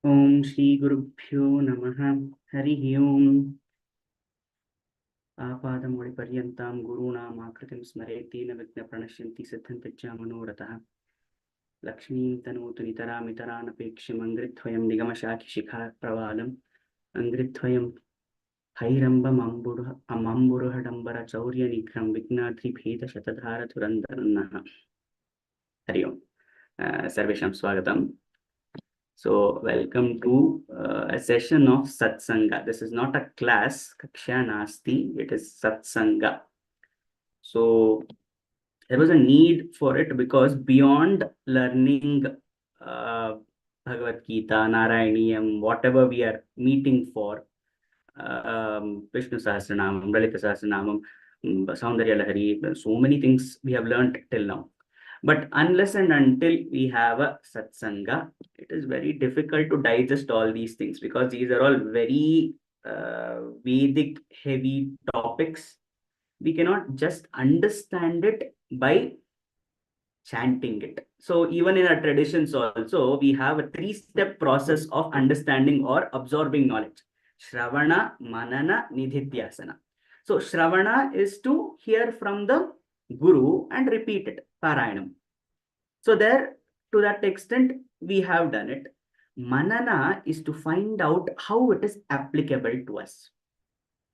Om Shri Gurubhyo Namaha Harihi Om Apadamoli Paryantam Gurunam Akritim Smareti Navigna Pranashyanti Siddhantajja Manoratah Lakshmi Tanutu Nitaram Itaranapeksham Angritvayam Nigamashaki Shikha Pravalam Angritvayam Hairambam Amamburuhadambara Chaurya Nikram Vignadri Bheda Shatadhara Thurandaranaha Hari Om Sarvesham Swagatam. So, welcome to a session of Satsanga. This is not a class, Kaksha Nasti, it is Satsanga. So, there was a need for it because beyond learning Bhagavad Gita, Narayaniyam, whatever we are meeting for, Vishnu Sahasranamam, Lalita Sahasranamam, Saundarya Lahari, so many things we have learned till now. But unless and until we have a satsanga, it is very difficult to digest all these things because these are all very Vedic heavy topics. We cannot just understand it by chanting it. So even in our traditions also, we have a three-step process of understanding or absorbing knowledge. Shravana, Manana, Nidhityasana. So Shravana is to hear from the Guru and repeat it, Parayanam. So there, to that extent, we have done it. Manana is to find out how it is applicable to us.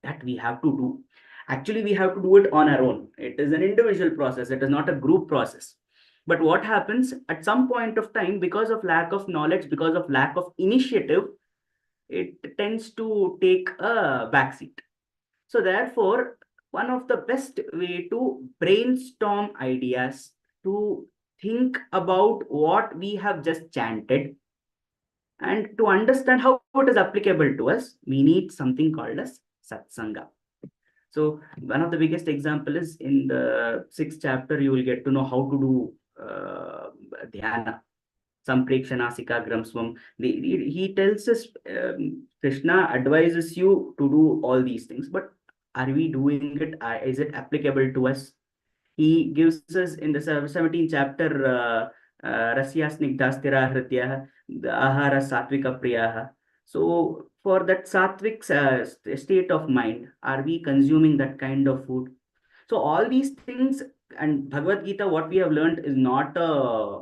That we have to do. Actually, we have to do it on our own. It is an individual process. It is not a group process. But what happens at some point of time, because of lack of knowledge, because of lack of initiative, it tends to take a backseat. So therefore, one of the best way to brainstorm ideas, to think about what we have just chanted, and to understand how it is applicable to us, we need something called as satsanga. So one of the biggest example is in the 6th chapter, you will get to know how to do dhyana. Samprekshanasika Gramswam. He tells us, Krishna advises you to do all these things, but are we doing it? Is it applicable to us? He gives us in the 17th chapter, Rasya Snigdhastira Hrityah, the Ahara Satvika Priyaha. So for that sattvic state of mind, are we consuming that kind of food? So all these things, and Bhagavad Gita, what we have learned is not a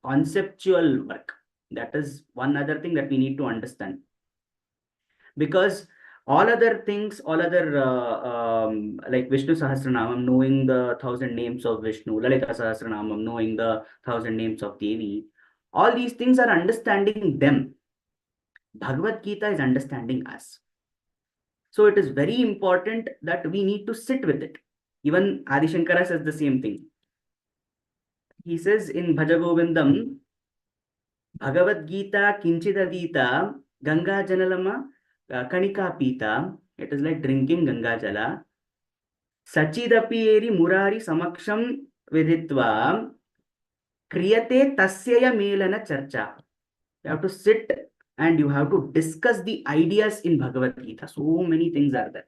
conceptual work. That is one other thing that we need to understand. Because all other things, all other like Vishnu Sahasranamam, knowing the 1,000 names of Vishnu, Lalita Sahasranamam, knowing the 1,000 names of Devi, all these things are understanding them. Bhagavad Gita is understanding us. So it is very important that we need to sit with it. Even Adi Shankara says the same thing. He says in Bhaja Govindam, Bhagavad Gita Kinchidadita Ganga Janalama Kanika Pita. It is like drinking Ganga Jala. Sachidapi eri Murari Samaksham Viditva Kriyate Tasyaya Melana Charcha. You have to sit and you have to discuss the ideas in Bhagavad Gita. So many things are there.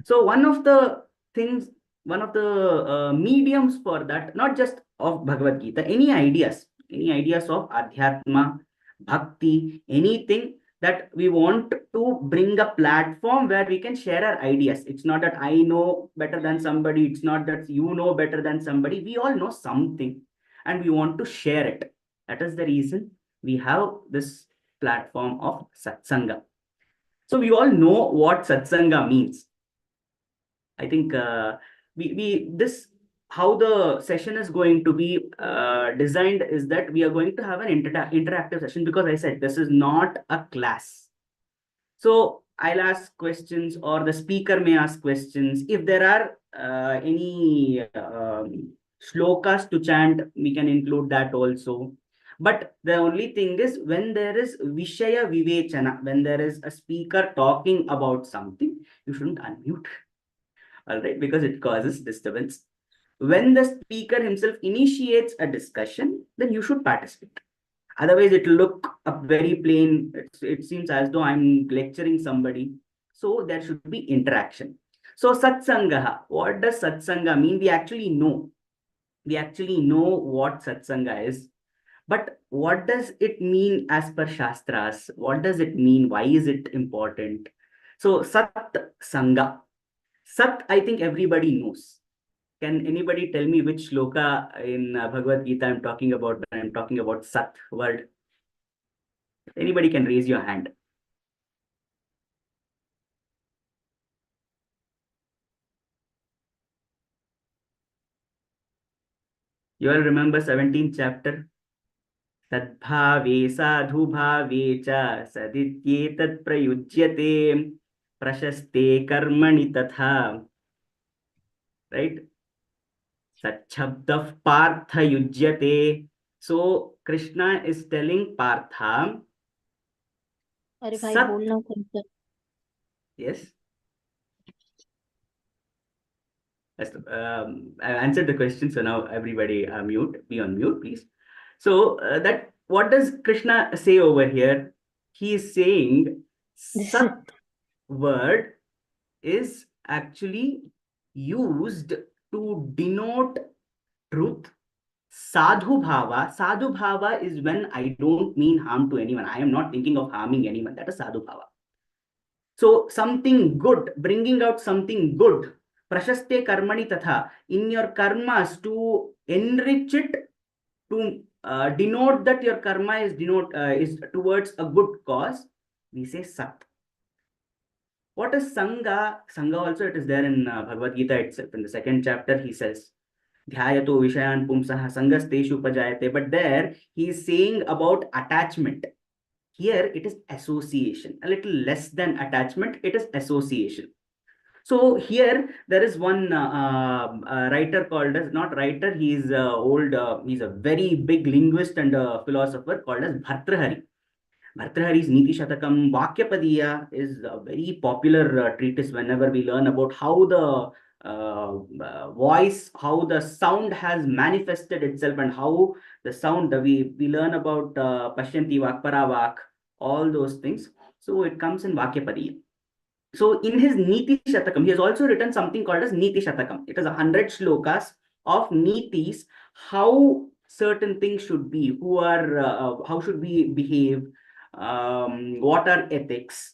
So one of the things, one of the mediums for that, not just of Bhagavad Gita, any ideas of Adhyatma, Bhakti, anything that we want to bring a platform where we can share our ideas. It's not that I know better than somebody. It's not that you know better than somebody. We all know something and we want to share it. That is the reason we have this platform of Satsanga. So we all know what Satsanga means. I think this how the session is going to be designed is that we are going to have an interactive session, because I said this is not a class. So I'll ask questions or the speaker may ask questions. If there are any shlokas to chant, we can include that also. But the only thing is, when there is Vishaya Vivechana, when there is a speaker talking about something, you shouldn't unmute. All right, because it causes disturbance. When the speaker himself initiates a discussion, then you should participate. Otherwise, it will look up very plain. It seems as though I'm lecturing somebody. So there should be interaction. So Satsangaha, what does Satsanga mean? We actually know. We actually know what Satsanga is. But what does it mean as per Shastras? What does it mean? Why is it important? So, Sat Sangha. Sat, I think everybody knows. Can anybody tell me which shloka in Bhagavad Gita I'm talking about when I'm talking about Sat word? Anybody can raise your hand. You all remember 17th chapter? तद्भावे साधुभावे च सदित्येतत् प्रयुज्यते प्रशस्ते कर्मणि तथा, right? Sachabdav partha yujyate. So Krishna is telling Partha, अरे भाई Sat, बोलना खुलकर. yes, I answered the question, so now everybody be on mute, please. So that what does Krishna say over here? He is saying Sat word is actually used to denote truth. Sadhu bhava is when I don't mean harm to anyone. I am not thinking of harming anyone. That is sadhu bhava. So something good, bringing out something good. Prashaste karmani tatha. In your karmas, to enrich it, to denote that your karma is towards a good cause, we say sat. What is Sangha? Sangha also, it is there in Bhagavad Gita itself. In the second chapter, he says, Dhyayato Vishayan Pumsaha Sangasteshu Pajayate. But there, he is saying about attachment. Here, it is association. A little less than attachment, it is association. So here, there is one writer called as, not writer, he is old, he's a very big linguist and philosopher called as Bhartrhari. Bhartrhari's Niti Shatakam Vakyapadiya is a very popular treatise whenever we learn about how the voice, how the sound has manifested itself and how the sound, we learn about Pashyanti Vak, Paravak, all those things. So it comes in Vakyapadiya. So in his Niti Shatakam, he has also written something called as Niti Shatakam. It is 100 shlokas of Nitis, how certain things should be, how should we behave, what are ethics.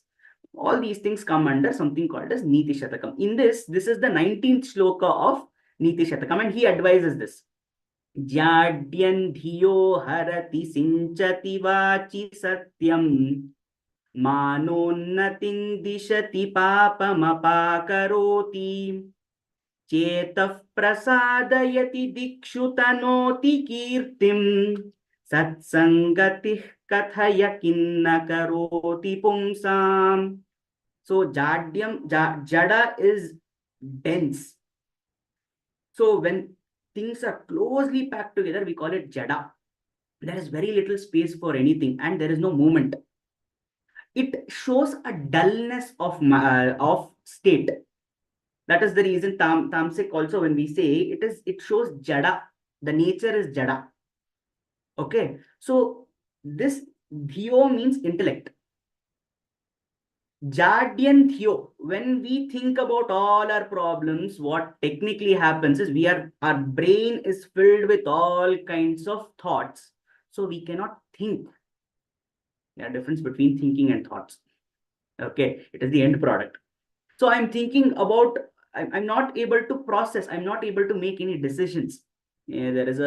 All these things come under something called as Niti Shatakam. In this is the 19th shloka of Niti Shatakam, and he advises this. Jadyan dhiyo harati sinchati vachi satyam मानोन्नतिं दिशति पापमपाकरोति चेतः प्रसादयति दिक्षु तनोति कीर्तिं सत्संगतिः कथय किन्न करोति पुंसाम्. So jada is dense. So when things are closely packed together, we call it jada. There is very little space for anything and there is no movement. It shows a dullness of state. That is the reason Tamsik also, when we say it shows jada. The nature is jada. Okay. So this dhyo means intellect. Jadyan dhyo. When we think about all our problems, what technically happens is our brain is filled with all kinds of thoughts. So we cannot think. There are difference between thinking and thoughts. Okay, it is the end product. So I'm thinking about, I'm not able to process, I'm not able to make any decisions. There is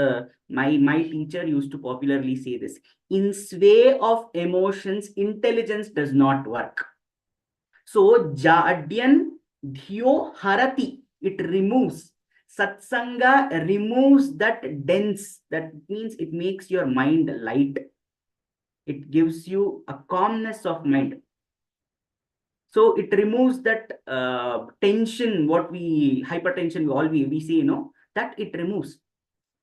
my teacher used to popularly say this: in sway of emotions, intelligence does not work. So jadyan dhyo harati, it removes. Satsanga removes that dense, that means it makes your mind light. It gives you a calmness of mind. So it removes that tension, hypertension, we say, that it removes.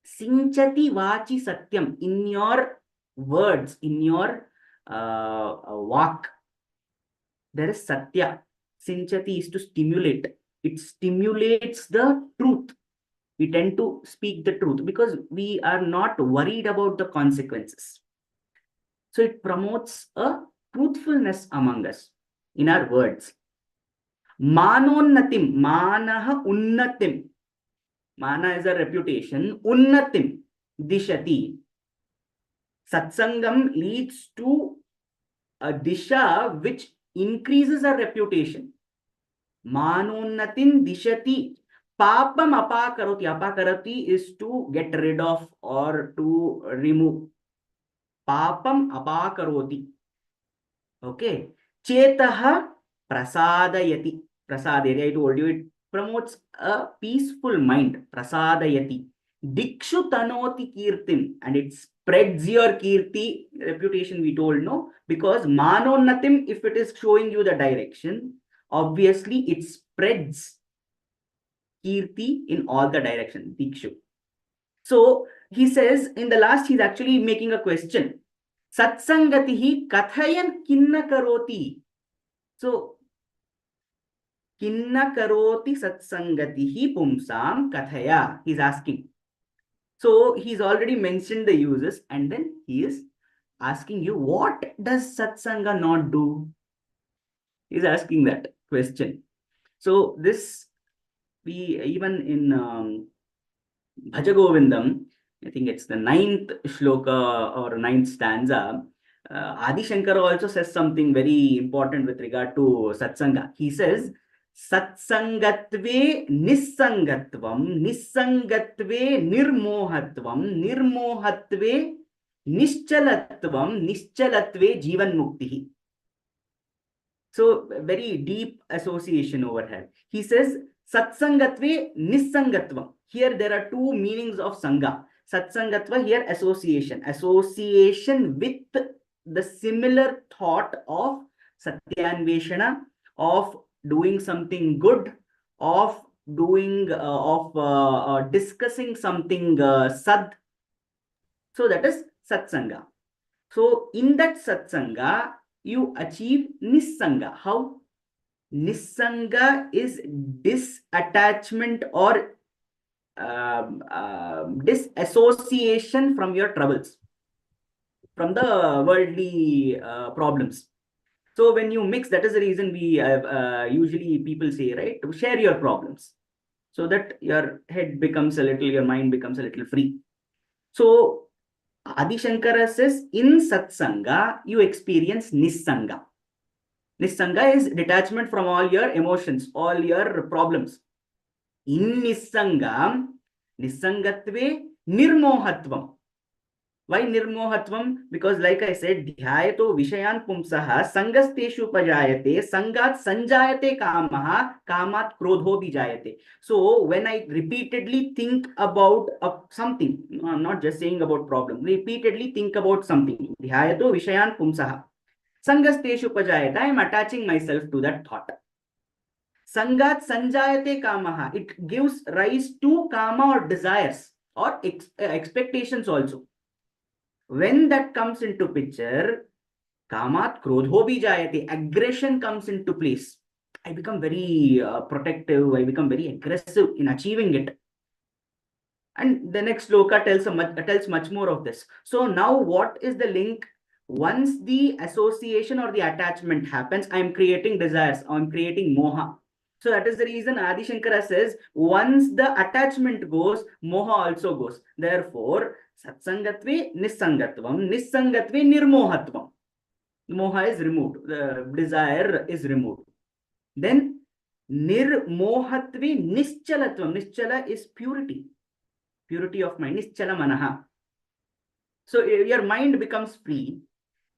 Sinchati vachi satyam, in your words, in your vak, there is satya. Sinchati is to stimulate. It stimulates the truth. We tend to speak the truth because we are not worried about the consequences. So it promotes a truthfulness among us in our words. Manonnatim, manaha unnatim. Mana is a reputation. Unnatim, dishati. Satsangam leads to a disha which increases our reputation. Manonnatin dishati. Papam apakaroti. Apakarati is to get rid of or to remove. Papam apakaroti. Okay. Chetaha prasadayati. Prasadayati, I told you, it promotes a peaceful mind. Prasadayati. Dikshu tanoti kirtim. And it spreads your kirti, reputation, we told, no? Because manonnatim, if it is showing you the direction, obviously it spreads kirti in all the directions. Dikshu. So he says in the last, he's actually making a question. Satsangatihi kathayan kinna karoti. So kinna karoti satsangatihi pumsam kathaya. He's asking. So he's already mentioned the uses, and then he is asking you, what does satsanga not do? He's asking that question. So this, we even in Bhajagovindam, I think it's the 9th shloka or 9th stanza, Adi Shankara also says something very important with regard to satsanga. He says, Satsangatve nissangatvam, nissangatve nirmohatvam, nirmohatve nischalatvam, nischalatve jivan muktihi. So very deep association over here. He says, Satsangatve nissangatvam. Here there are two meanings of sangha. Satsangatva, here association. Association with the similar thought of satyanveshana, of doing something good, of doing, discussing something sad. So that is satsanga. So in that satsanga, you achieve nissanga. How? Nissanga is disattachment or disassociation from your troubles, from the worldly problems. So when you mix, that is the reason we usually people say, right, to share your problems so that your head becomes a little, your mind becomes a little free. So Adi Shankara says, in satsanga, you experience nissanga. Nissanga is detachment from all your emotions, all your problems. In nissanga, nissangatve nirmohatvam. Why nirmohatvam? Because like I said, dhyayato vishayan pumsaha sangasteshu pajayate sangat sanjayate kamaha kamat krodho bijayate. So when I repeatedly think about something, I'm not just saying about problem, repeatedly think about something, dhyayato vishayan pumsaha sangasteshu pajayate, I am attaching myself to that thought. Sangat sanjayate kamaha, it gives rise to kama or desires or expectations also. When that comes into picture, kamat krodho bijayate, aggression comes into place. I become very protective, I become very aggressive in achieving it. And the next sloka tells much more of this. So now what is the link? Once the association or the attachment happens, I am creating desires, I am creating moha. So that is the reason Adi Shankara says, once the attachment goes, moha also goes. Therefore, satsangatve nissangatvam, nissangatve nirmohatvam. Moha is removed, the desire is removed. Then nirmohatve nischalatvam. Nischala is purity, purity of mind, nischala manaha. So your mind becomes free.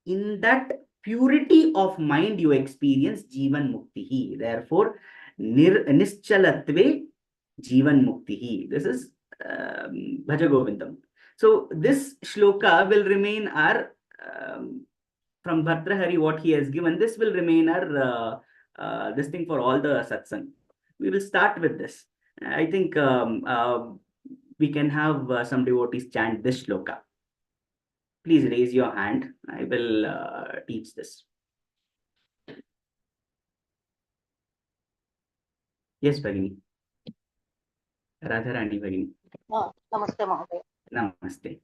In that purity of mind, you experience jivan muktihi. Therefore, nischalatve jivan muktihi. This is Bhajagovindam. So this shloka will remain our, from Bhartrahari, what he has given, this will remain our this thing for all the satsang. We will start with this. I think we can have some devotees chant this shloka. Please raise your hand. I will teach this. Yes, Bhagini. Radharani Bhagini. नमस्ते महोदय. Namaste.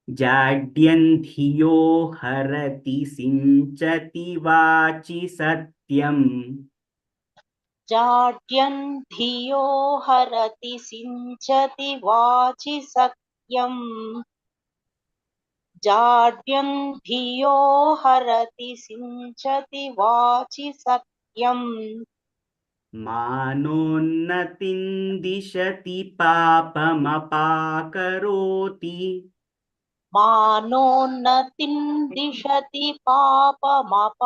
Jadyan dhiyo harati sinchati vachi satyam. जाड्यं धियो हरति सिञ्चति वाचि सत्यम्. जाड्यं धियो हरति सिञ्चति वाचि सत्यम् मानोन्नतिं दिशति पापमपाकरोति मानोन्नतिं दिशति पापमपाकरोति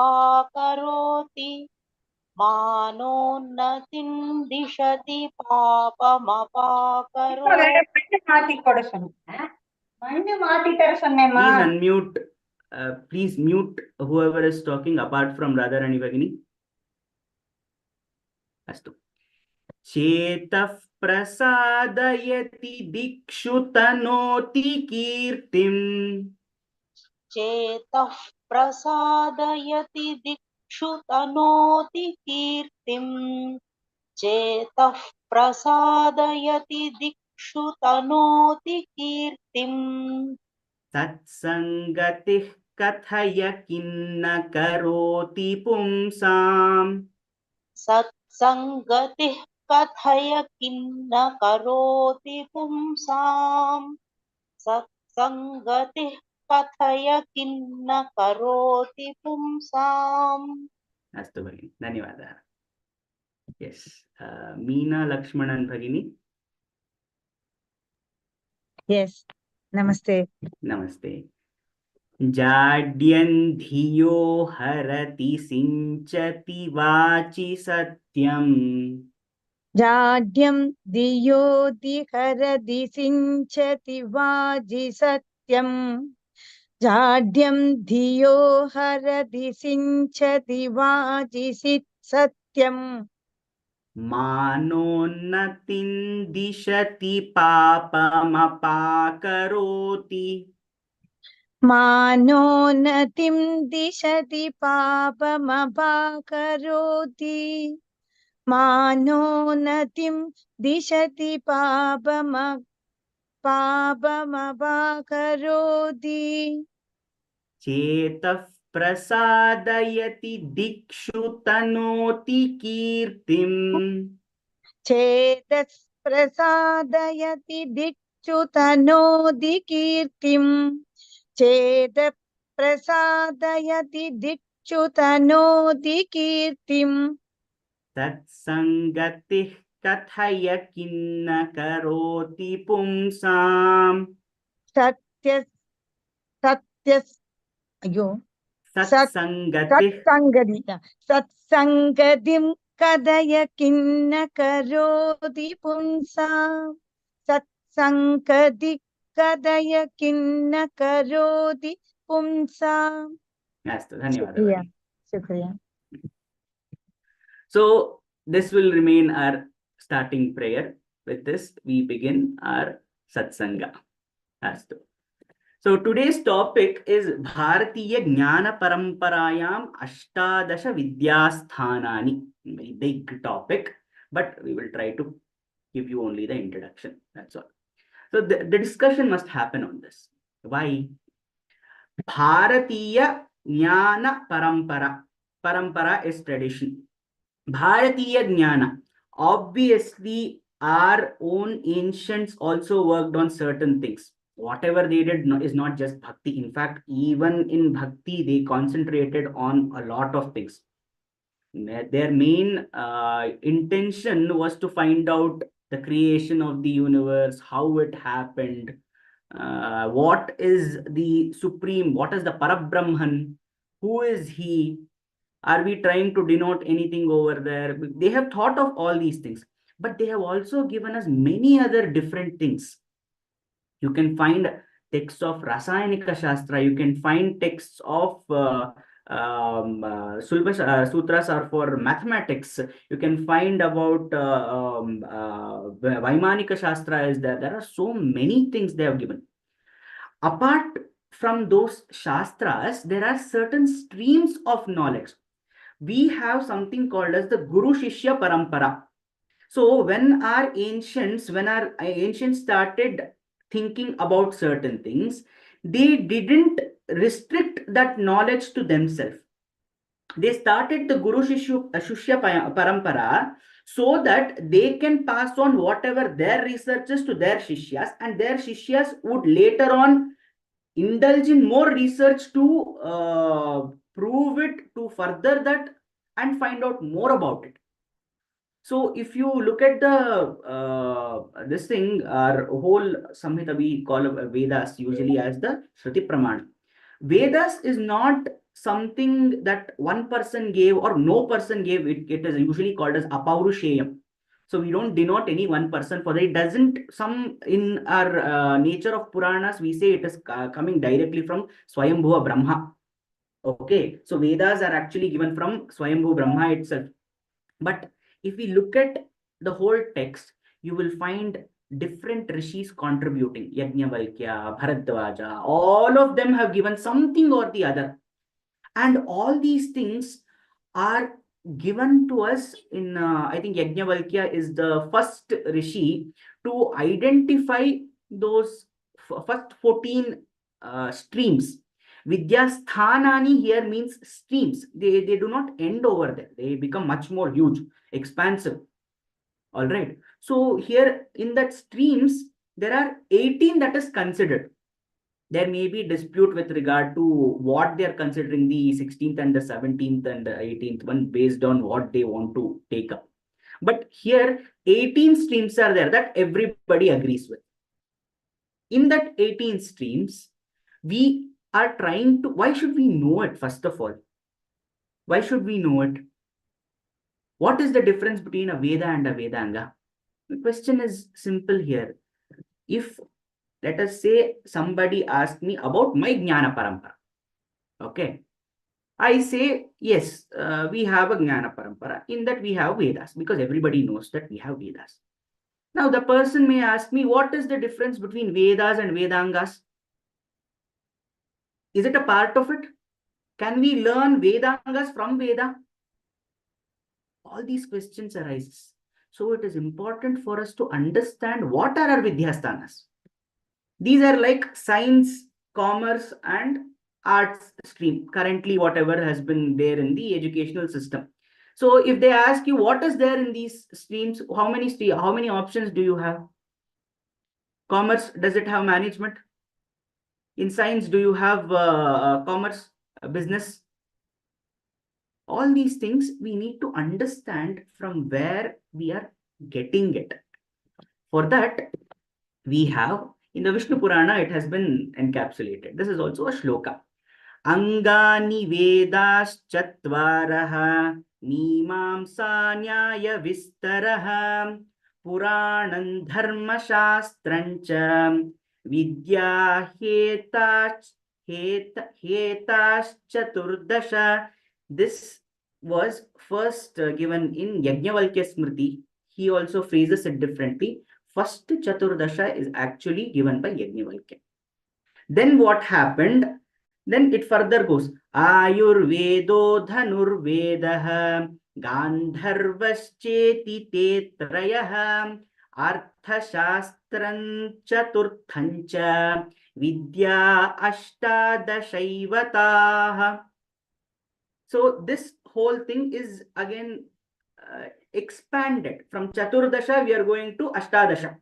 मानोन्नतिं दिशति पापमपाकरोति Please unmute. Please mute whoever is talking apart from Radharani Bhagini. Astu. चेतः प्रसादयति दिक्षु तनोति कीर्तिम् चेतः प्रसादयति दिक्षु तनोति कीर्तिम् चेतः प्रसादयति दिक्षु तनोति कीर्तिम् सत्सङ्गतिः कथय किन्न करोति पुंसाम् सत्सङ्गतिः कथय किन्न करोति पुंसाम् सत्सङ्गतिः कथय किन्न करोति पुंसाम् अस्तु भगिनि धन्यवादः यस मीना लक्ष्मणन् भगिनी Yes, namaste. नमस्ते जाड्यं धियो हरति सिञ्चति वाचि सत्यम् जाड्यं धियोऽधिहरति सिञ्चति वाजि सत्यम् जाड्यं धियो हरति सिञ्चति वाजि सत्यम् मानोन्नतिं दिशति पापमपाकरोति मानोन्नतिं दिशति पापमपाकरोति मानोन्नतिं दिशति पापमपाकरोति चेतः प्रसादयति दिक्षु तनोति कीर्तिम् चेतः प्रसादयति दिक्षु तनोति कीर्तिम् चेतः प्रसादयति दिक्षु तनोति कीर्तिम् तत्सङ्गतिः कथय किन्न करोति पुंसाम् सत्य सत्य अयो सत्सङ्गतिः सत्सङ्गतिं कथय किन्न करोति पुंसाम् सत्सङ्गति कथय किन्न करोति पुंसाम् अस्तु धन्यवादः शुक्रिया भगिनि शुक्रिया So this will remain our starting prayer. With this, we begin our satsanga. Astu. So today's topic is Bharatiya Jnana Paramparayam Ashtadasha Vidyasthanani. Very big topic, but we will try to give you only the introduction. That's all. So the discussion must happen on this. Why? Bharatiya Jnana Parampara. Parampara is tradition. Bharatiya Jnana. Obviously, our own ancients also worked on certain things. Whatever they did is not just bhakti. In fact, even in bhakti, they concentrated on a lot of things. Their main intention was to find out the creation of the universe, how it happened, what is the supreme, what is the Parabrahman, who is he, are we trying to denote anything over there? They have thought of all these things, but they have also given us many other different things. You can find texts of Rasayanika Shastra, you can find texts of sutras are for mathematics. You can find about Vaimanika Shastra is there. There are so many things they have given. Apart from those Shastras, there are certain streams of knowledge. We have something called as the Guru Shishya Parampara. So when our ancients started thinking about certain things, they didn't restrict that knowledge to themselves. They started the Guru Shishya Parampara so that they can pass on whatever their researches to their Shishyas, and their Shishyas would later on indulge in more research to prove it, to further that, and find out more about it. So if you look at the this thing, our whole Samhita, we call Vedas usually as the Shruti Pramana. Vedas is not something that one person gave or no person gave. It is usually called as Apaurusheyam. So we don't denote any one person for that. It doesn't, some in our nature of Puranas, we say it is coming directly from Swayambhuva Brahma. Okay, so Vedas are actually given from Swayambhu Brahma itself. But if we look at the whole text, you will find different rishis contributing. Yajnavalkya, Bharadwaja, all of them have given something or the other. And all these things are given to us in, I think Yajnavalkya is the first rishi to identify those first 14 streams. Vidyasthanani here means streams. They do not end over there. They become much more huge, expansive. All right. So here in that streams, there are 18 that is considered. There may be dispute with regard to what they are considering, the 16th and the 17th and the 18th one, based on what they want to take up. But here 18 streams are there that everybody agrees with. In that 18 streams, we are trying to, why should we know it first of all? Why should we know it? What is the difference between a Veda and a Vedanga? The question is simple here. If, let us say, somebody asked me about my Jnana Parampara. Okay. I say, yes, we have a Jnana Parampara. In that we have Vedas, because everybody knows that we have Vedas. Now the person may ask me, what is the difference between Vedas and Vedangas? Is it a part of it? Can we learn Vedangas from Veda? All these questions arise. So it is important for us to understand what are our Vidyasthanas. These are like science, commerce, and arts stream, currently whatever has been there in the educational system. So if they ask you what is there in these streams, how many options do you have? Commerce, does it have management? In science, do you have commerce, business? All these things we need to understand from where we are getting it. For that, we have in the Vishnu Purana, it has been encapsulated. This is also a shloka. Angani Vedas Chatvaraha Mimamsa Nyaya Vistaraha Puranam Dharma Shastrancha Vidya Hetas Chaturdasha. This was first given in Yajnavalkya Smriti. He also phrases it differently. First Chaturdasha is actually given by Yajnavalkya. Then what happened? Then it further goes. Ayurvedo Dhanurvedaha Gandharvascheti Tetrayaha Arthashastran Chaturthancha Vidya Ashtadashaivatah. So this whole thing is again expanded. From Chaturdasha, we are going to Ashtadasha.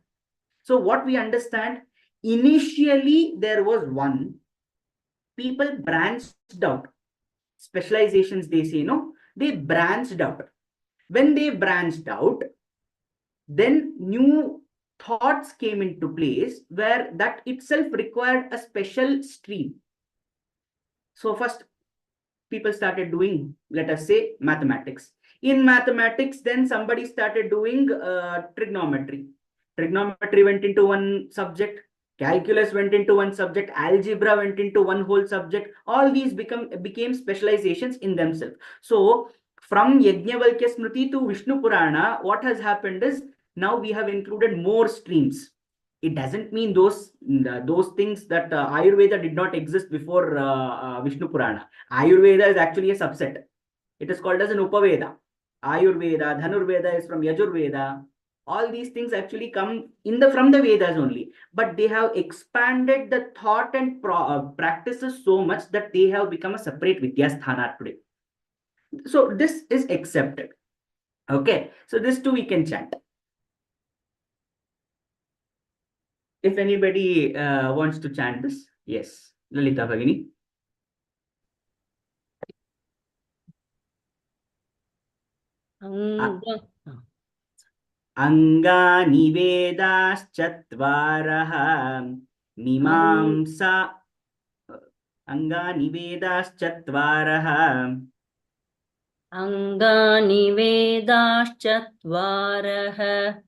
So what we understand, initially there was one. People branched out. Specializations, they say, no? They branched out. When they branched out, then new thoughts came into place where that itself required a special stream. So first, people started doing, let us say, mathematics. In mathematics, then somebody started doing trigonometry. Trigonometry went into one subject. Calculus went into one subject. Algebra went into one whole subject. All these became specializations in themselves. So from Yajnavalkya Smriti to Vishnu Purana, what has happened is now we have included more streams. It doesn't mean those things that Ayurveda did not exist before Vishnu Purana. Ayurveda is actually a subset. It is called as an Upaveda. Ayurveda, Dhanurveda is from Yajurveda. All these things actually come from the Vedas only, but they have expanded the thought and practices so much that they have become a separate Vidyasthana today. So this is accepted. Okay, so this too we can chant. If anybody wants to chant this, yes. Lalita Bhagini. Angani Vedaschatvarah Mimamsa Angani Vedaschatvarah Angani Vedaschatvarah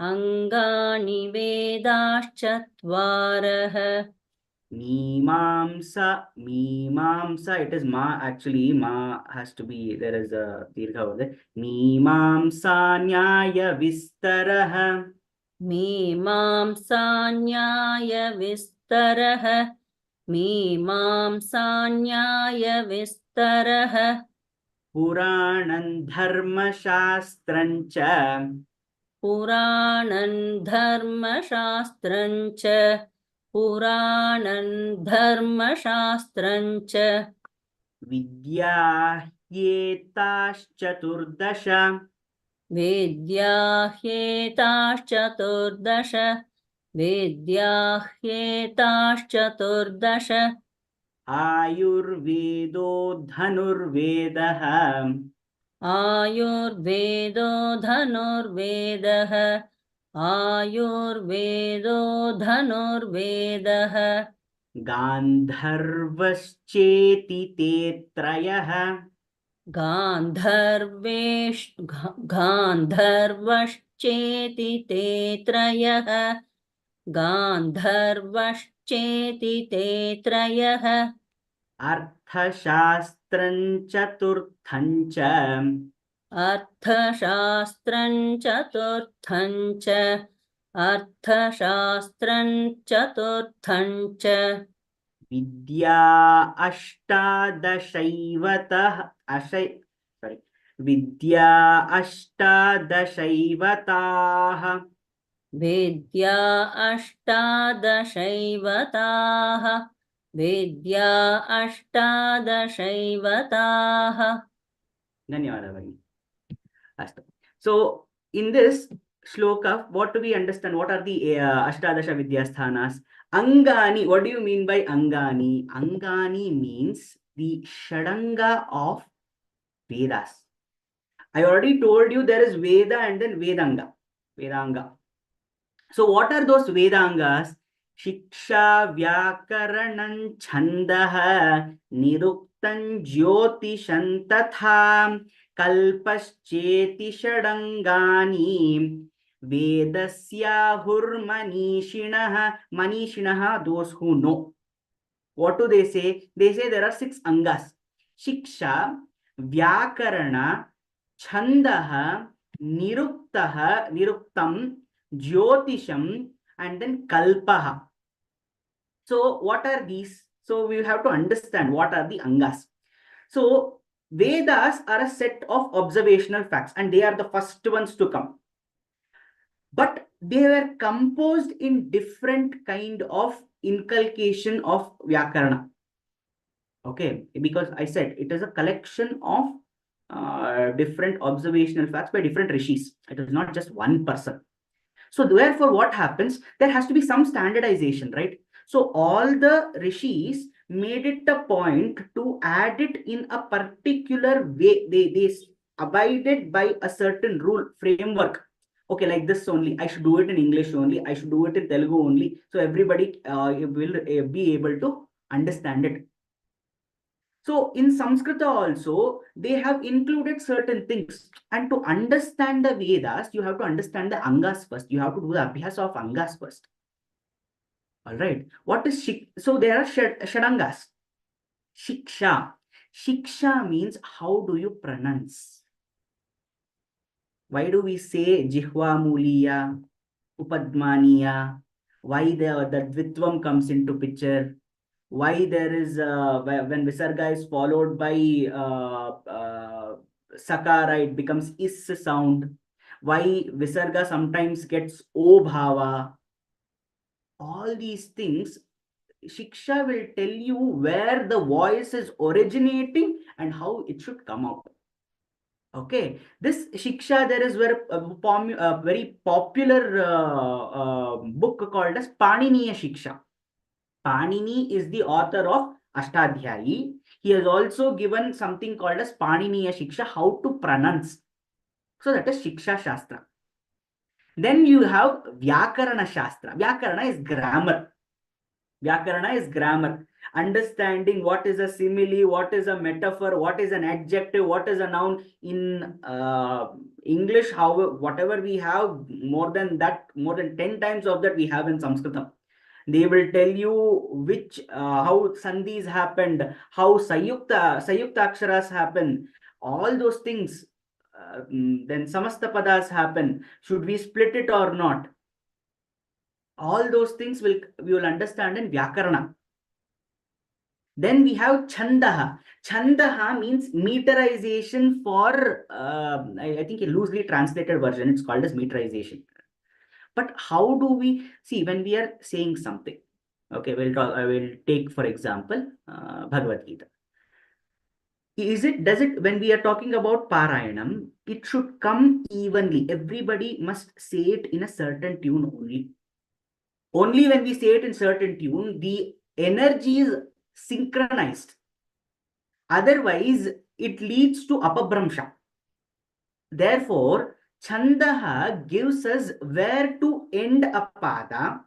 Angani Vedaschatvarah Mimamsa, it is ma, actually ma has to be, there is a dirgha over there. Mimamsa nyaya vistarah. Mimamsa nyaya vistarah Mimamsa nyaya vistarah Puranam dharma shastrancha. Puranam dharma shastrancha Puranam dharma shastrancha Vidya chaturdasha. Vidyahyetaschaturdash Vidyahyetaschaturdash Ayurvedo dhanurvedah. Ayurvedo dhanurvedah Ayurvedo dhanurvedah Gandharvascheti te trayah. Gandharvashcheti te trayah Gandharvashcheti te trayah Arthashastram chaturthancha. अर्थशास्त्रं चतुर्थं च अर्थशास्त्रं चतुर्थं च Vidya ashtadashaivatah sorry. Vidya ashtadashaivatah. Vidya अष्टादशैवताः Vidya अष्टादशैवताः Dhanyawada Bhagini. So in this shloka, what do we understand? What are the Ashtadasha Vidyasthanas? Angani, what do you mean by Angani? Angani means the Shadanga of Vedas. I already told you there is Veda and then Vedanga. Vedanga. So what are those Vedangas? Shiksha, Vyakaranam, Chandaha, Niruktan, Jyotishan, Tatha, Kalpascheti, Shadangani, Vedasya, Hurmanishinaha, Manishinaha, those who know. What do they say? They say there are 6 Angas. Shiksha, Vyakarana, Chandaha, Niruktam, Jyotisham, and then Kalpaha. So what are these? So we have to understand what are the Angas. So Vedas are a set of observational facts and they are the first ones to come. But they were composed in different kind of inculcation of Vyakarana. Okay, because I said it is a collection of different observational facts by different rishis. It is not just one person. So therefore, what happens? There has to be some standardization, right? So all the rishis made it a point to add it in a particular way. They abided by a certain rule framework. Okay, like this only. I should do it in English only. I should do it in Telugu only. So everybody will be able to understand it. So in Sanskrit also, they have included certain things. And to understand the Vedas, you have to understand the Angas first. You have to do the Abhyas of Angas first. All right. What is Shik? So there are Shadangas. Shiksha. Shiksha means how do you pronounce? Why do we say Jihva Muliya, Upadmaniya? Why the Dvitvam comes into picture? Why there is when Visarga is followed by Sakara, it becomes Is sound. Why Visarga sometimes gets O Bhava. All these things, Shiksha will tell you where the voice is originating and how it should come out. Okay, this Shiksha, there is very popular book called as Paniniya Shiksha. Panini is the author of Ashtadhyayi. He has also given something called as Paniniya Shiksha, how to pronounce. So that is Shiksha Shastra. Then you have Vyakarana Shastra. Vyakarana is grammar. Vyakarana is grammar. Understanding what is a simile, what is a metaphor, what is an adjective, what is a noun. In English, whatever we have, more than 10 times of that we have in Sanskritam. They will tell you which how sandhis happened, how sayukta aksharas happen, all those things. Then samasta padas happen. Should we split it or not? All those things we will understand in Vyakarana. Then we have Chandaha. Chandaha means meterization for, I think a loosely translated version, it's called as meterization. But how do we see when we are saying something? Okay, I will take for example Bhagavad Gita. Does it, when we are talking about Parayanam, it should come evenly. Everybody must say it in a certain tune only. Only when we say it in certain tune, the energy is synchronized. Otherwise, it leads to apabramsha. Therefore, Chandaha gives us where to end a pada.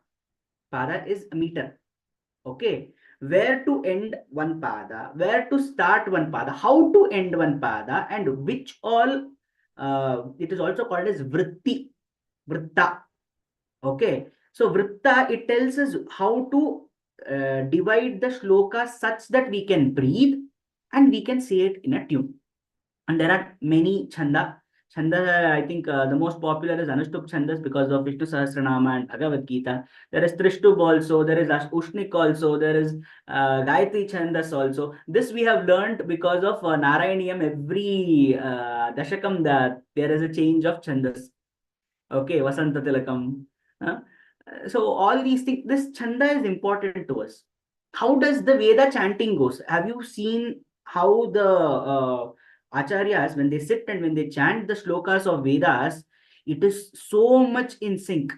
Pada is a meter. Okay. Where to end one pada, where to start one pada, how to end one pada, and which all, it is also called as vritti, vritta. Okay. So vritta, it tells us how to divide the shloka such that we can breathe and we can say it in a tune. And there are many chanda. Chanda, I think the most popular is Anushtup Chandas because of Vishnu Sahasranama and Bhagavad Gita. There is Trishtub also, there is Ushnik also, there is Gayatri Chandas also. This we have learned because of Narayaniyam. Every Dashakam, that there is a change of Chandas. Okay, Vasanta Tilakam. So all these things, this Chanda is important to us. How does the Veda chanting goes? Have you seen how the Acharyas, when they sit and when they chant the shlokas of Vedas, it is so much in sync.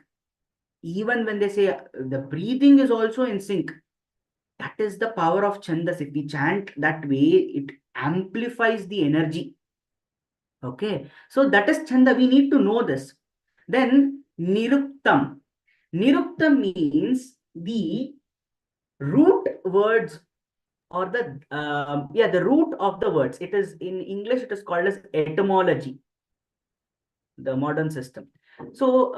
Even when they say the breathing is also in sync. That is the power of Chandas. If we chant that way, it amplifies the energy. Okay. So that is Chanda. We need to know this. Then Niruktam. Niruktam means the root words, or the root of the words. It is in English, it is called as etymology, the modern system. So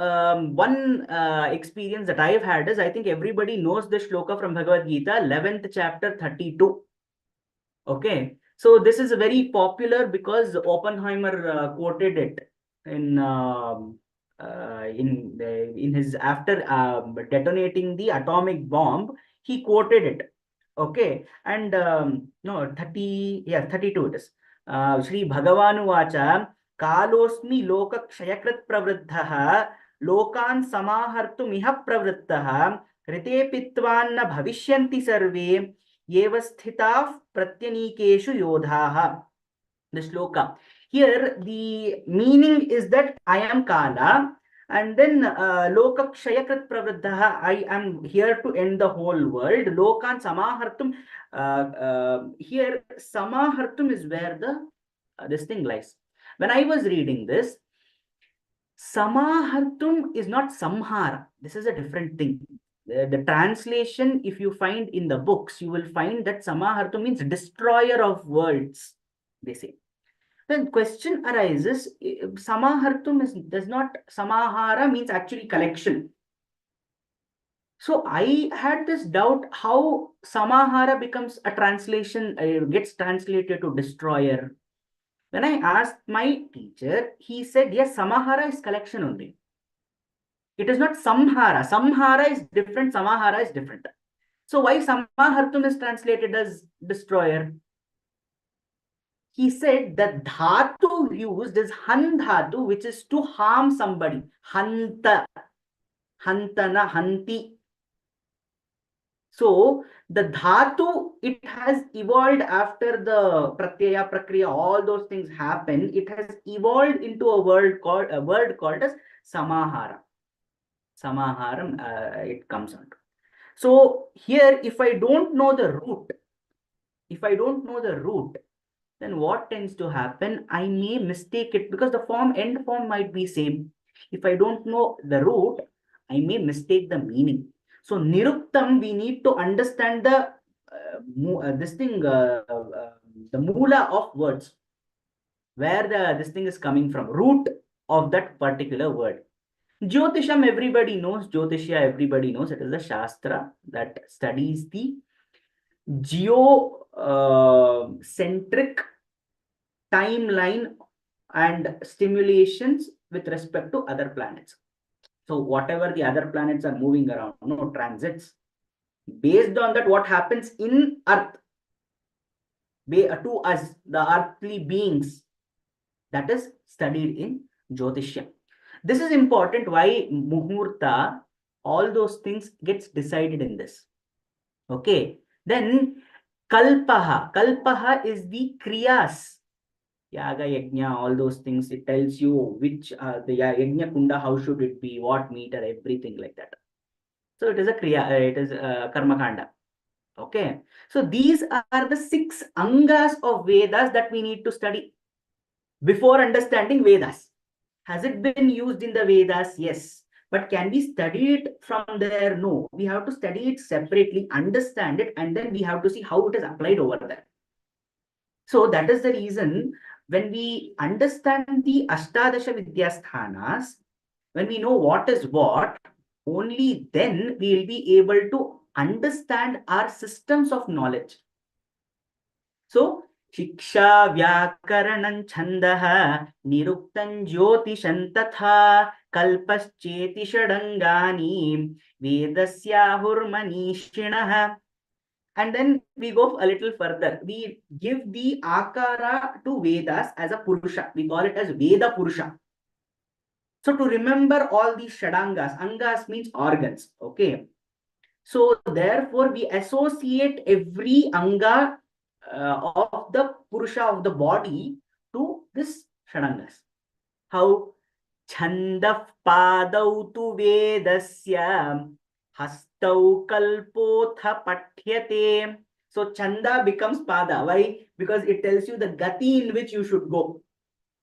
one experience that I have had is, I think everybody knows this shloka from Bhagavad Gita, 11th chapter, 32. Okay, so this is very popular because Oppenheimer quoted it in his, after detonating the atomic bomb, he quoted it. Okay, and no, 32 it is. Shri Bhagavanu Vacha Kalosmi Loka Kshayakrit Pravriddhaha Lokan Samahartu Miha Pravrittaha Rite Pitvanna Bhavishyanti Sarve Yevasthitaf Pratyanikeshu Yodhaha. The shloka. Here, the meaning is that I am Kala, and then Loka Kshayakrit Pravriddhaha, I am here to end the whole world. Lokan Samahartum. Here, Samahartum is where the this thing lies. When I was reading this, Samahartum is not Samhara. This is a different thing. The translation, if you find in the books, you will find that Samahartum means destroyer of worlds, they say. Then question arises, Samahartum does not, Samahara means actually collection. So I had this doubt how Samahara becomes a translation, gets translated to destroyer. When I asked my teacher, he said, yes, Samahara is collection only. It is not Samhara. Samhara is different, Samahara is different. So why Samahartum is translated as destroyer? He said that dhatu used is han dhatu, which is to harm somebody. Hanta, hantana, hanti. So the dhatu, it has evolved after the pratyaya, prakriya, all those things happen. It has evolved into a word called as samahara. Samaharam, it comes out. So here, if I don't know the root, then what tends to happen? I may mistake it because the end form might be same. If I don't know the root, I may mistake the meaning. So niruktam, we need to understand the the moola of words, where this thing is coming from, root of that particular word. Jyotisham, everybody knows. Jyotishya, everybody knows. It is a shastra that studies the geocentric timeline and stimulations with respect to other planets. So whatever the other planets are moving around, transits, based on that, what happens in Earth to us, the earthly beings, that is studied in Jyotishya. This is important. Why Muhurta, all those things gets decided in this. Okay. Then Kalpaha is the Kriyas. Yaga, Yajna, all those things. It tells you which the Yajna Kunda, how should it be, what meter, everything like that. So it is a Kriya, it is Karma Kanda. Okay. So these are the 6 Angas of Vedas that we need to study before understanding Vedas. Has it been used in the Vedas? Yes. But can we study it from there? No. We have to study it separately, understand it, and then we have to see how it is applied over there. So that is the reason when we understand the Ashtadasha Vidyasthanas, when we know what is what, only then we will be able to understand our systems of knowledge. So, Shiksha, Vyakaranam, Chandaha, Niruktam, Jyotishan, Tatha, Kalpascheti, Shadangani, Vedasya, Hurmanishinaha. And then we go a little further. We give the Akara to Vedas as a Purusha. We call it as Veda Purusha. So to remember all these Shadangas, Angas means organs. Okay. So therefore, we associate every Anga of the Purusha of the body to this Shadangas. How? Chandaf Padau tu Vedasya Hastau Kalpotha Pathyate. So Chanda becomes Pada. Why? Because it tells you the Gati in which you should go.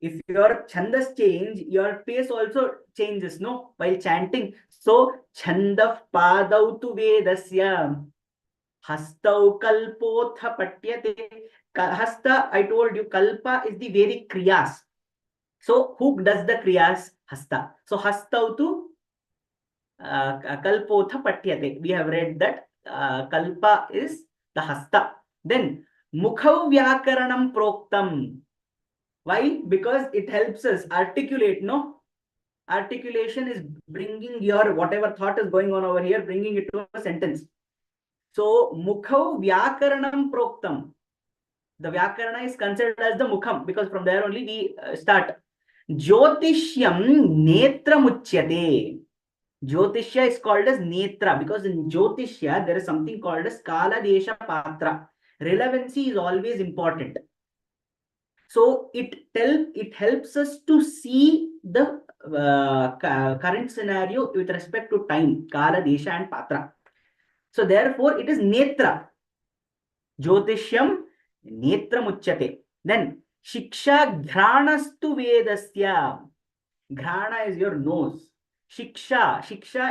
If your Chandas change, your pace also changes, no? While chanting. So Chandaf Padau tu Vedasya Hastau Kalpotha Patyate. Hasta, I told you, Kalpa is the Vedic Kriyas. So who does the Kriyas? Hasta. So Hastau tu Kalpotha Patyate. We have read that Kalpa is the Hasta. Then Mukhav Vyakaranam Proktam. Why? Because it helps us articulate, no? Articulation is bringing your whatever thought is going on over here, bringing it to a sentence. So Mukhav Vyakaranam Proktam. The Vyakarana is considered as the Mukham because from there only we start. Jyotishyam Netra Muchyate. Jyotishya is called as Netra because in Jyotishya there is something called as Kala Desha Patra. Relevancy is always important. So it helps us to see the current scenario with respect to time, Kala, Desha and Patra. So therefore it is Netra. Jyotishyam Netra Muchyate. Then Shiksha Ghranastu Vedasya. Ghrana is your nose. Shiksha,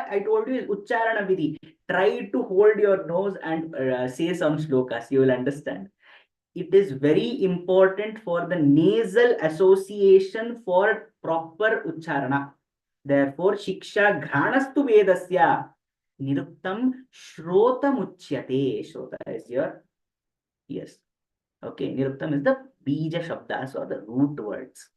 I told you, is Ucharana Vidhi. Try to hold your nose and say some shlokas. You will understand. It is very important for the nasal association for proper Ucharana. Therefore, Shiksha Ghanastu Vedasya Niruktam Shrota Muchyate. Shrota is your ears. Okay, Niruktam is the Bija Shabdas or the root words.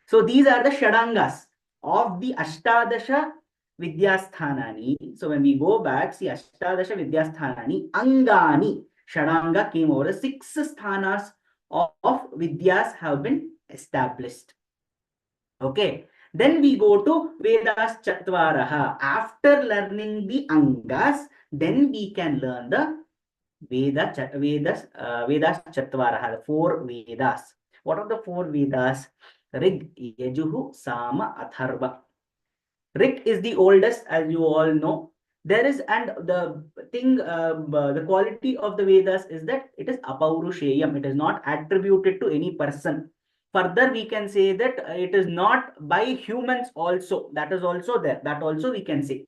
So these are the Shadangas of the Ashtadasha Vidyasthanani. So when we go back, see Ashtadasha Vidyasthanani, Angani, Shadanga came over. 6 sthanas of Vidyas have been established. Okay. Then we go to Vedas Chatvaraha. After learning the Angas, then we can learn the Vedas Chatvaraha, the 4 Vedas. What are the 4 Vedas? Rig, Yajuhu, Sama, Atharva. Rig is the oldest, as you all know. There is, and the thing, the quality of the Vedas is that it is apaurusheyam. It is not attributed to any person. Further, we can say that it is not by humans also. That is also there. That also we can say.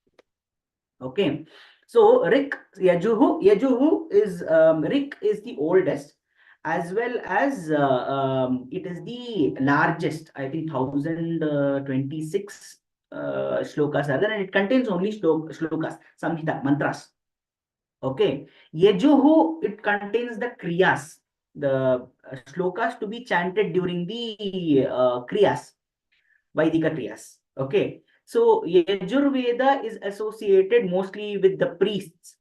Okay. So Rik, Yajuhu is Rik is the oldest, as well as it is the largest. I think 1026 shlokas are there, and it contains only shlokas, samhita, mantras. Okay. Yajuhu, it contains the kriyas, the shlokas to be chanted during the kriyas, Vaidika kriyas. Okay. So Yajurveda is associated mostly with the priests.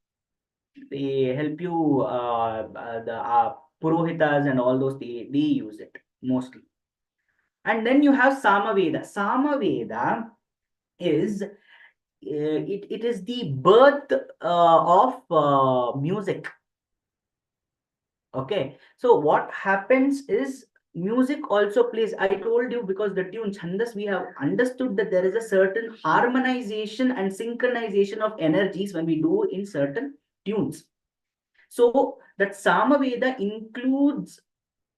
They help you, the Purohitas and all those, they use it mostly. And then you have Samaveda. Samaveda is, it is the birth of music. Okay. So what happens is, music also plays, I told you, because the tune Chandas, we have understood that there is a certain harmonization and synchronization of energies when we do in certain tunes. So that Samaveda includes